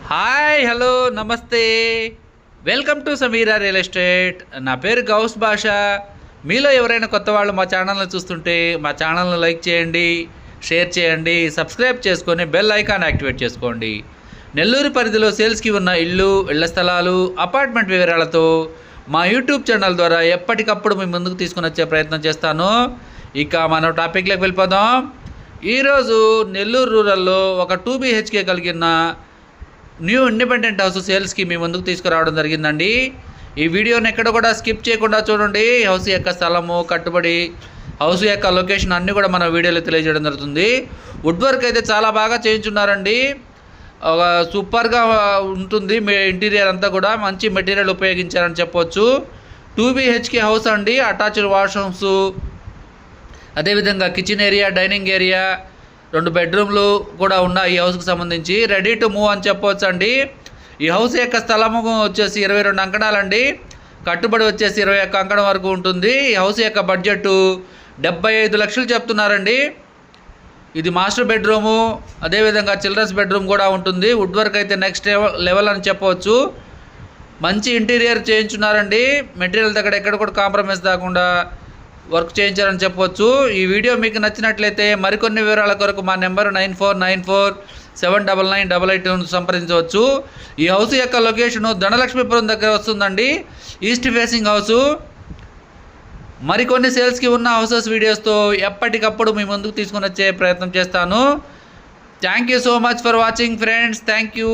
Hi hello నమస్తే welcome to Sameera real estate. నా పేరు గౌస్ భాషా. మీలో ఎవరైనా కొత్త వాళ్ళు మా ఛానల్ని చూస్తుంటే మా ఛానల్ని లైక్ చేయండి, షేర్ చేయండి, సబ్స్క్రైబ్ చేసుకొని బెల్ ఐకాన్ యాక్టివేట్ చేసుకోండి. నెల్లూరు పరిధిలో సేల్స్కి ఉన్న ఇళ్ల స్థలాలు, అపార్ట్మెంట్ వివరాలతో మా యూట్యూబ్ ఛానల్ ద్వారా ఎప్పటికప్పుడు మీ ముందుకు తీసుకుని వచ్చే ప్రయత్నం చేస్తాను. ఇక మనం టాపిక్లోకి వెళ్ళిపోదాం. ఈరోజు నెల్లూరు రూరల్లో ఒక 2 BHK కలిగిన న్యూ ఇండిపెండెంట్ హౌస్ సేల్స్కి మీ ముందుకు తీసుకురావడం జరిగిందండి. ఈ వీడియోని ఎక్కడ కూడా స్కిప్ చేయకుండా చూడండి. హౌస్ యొక్క స్థలము, కట్టుబడి, హౌస్ యొక్క లొకేషన్ అన్నీ కూడా మన వీడియోలో తెలియజేయడం జరుగుతుంది. వుడ్ వర్క్ అయితే చాలా బాగా చేయించున్నారండి. ఒక సూపర్గా ఉంటుంది. మీ ఇంటీరియర్ అంతా కూడా మంచి మెటీరియల్ ఉపయోగించారని చెప్పవచ్చు. 2 BHK హౌస్ అండి. అటాచ్డ్ వాష్రూమ్స్, అదేవిధంగా కిచెన్ ఏరియా, డైనింగ్ ఏరియా, 2 బెడ్రూమ్లు కూడా ఉన్నాయి. ఈ హౌస్కి సంబంధించి రెడీ టు మూవ్ అని చెప్పవచ్చు అండి. ఈ హౌస్ యొక్క స్థలము వచ్చేసి 22 అంకణాలండి. కట్టుబడి వచ్చేసి 21 అంకణం వరకు ఉంటుంది. ఈ హౌస్ యొక్క బడ్జెట్ 75 లక్షలు చెప్తున్నారండి. ఇది మాస్టర్ బెడ్రూము, అదేవిధంగా చిల్డ్రన్స్ బెడ్రూమ్ కూడా ఉంటుంది. వుడ్ వర్క్ అయితే నెక్స్ట్ లెవెల్ అని చెప్పవచ్చు. మంచి ఇంటీరియర్ చేయించున్నారండి. మెటీరియల్ దగ్గర ఎక్కడ కూడా కాంప్రమైజ్ కాకుండా వర్క్ చేయించారని చెప్పవచ్చు. ఈ వీడియో మీకు నచ్చినట్లయితే మరికొన్ని వివరాల కొరకు మా నెంబర్ 9494799888 సంప్రదించవచ్చు. ఈ హౌస్ యొక్క లొకేషను ధనలక్ష్మీపురం దగ్గర వస్తుందండి. East facing house. మరికొన్ని సేల్స్కి ఉన్న హౌసెస్ వీడియోస్తో ఎప్పటికప్పుడు మీ ముందుకు తీసుకుని వచ్చే ప్రయత్నం చేస్తాను. Thank you so much for watching friends. Thank you.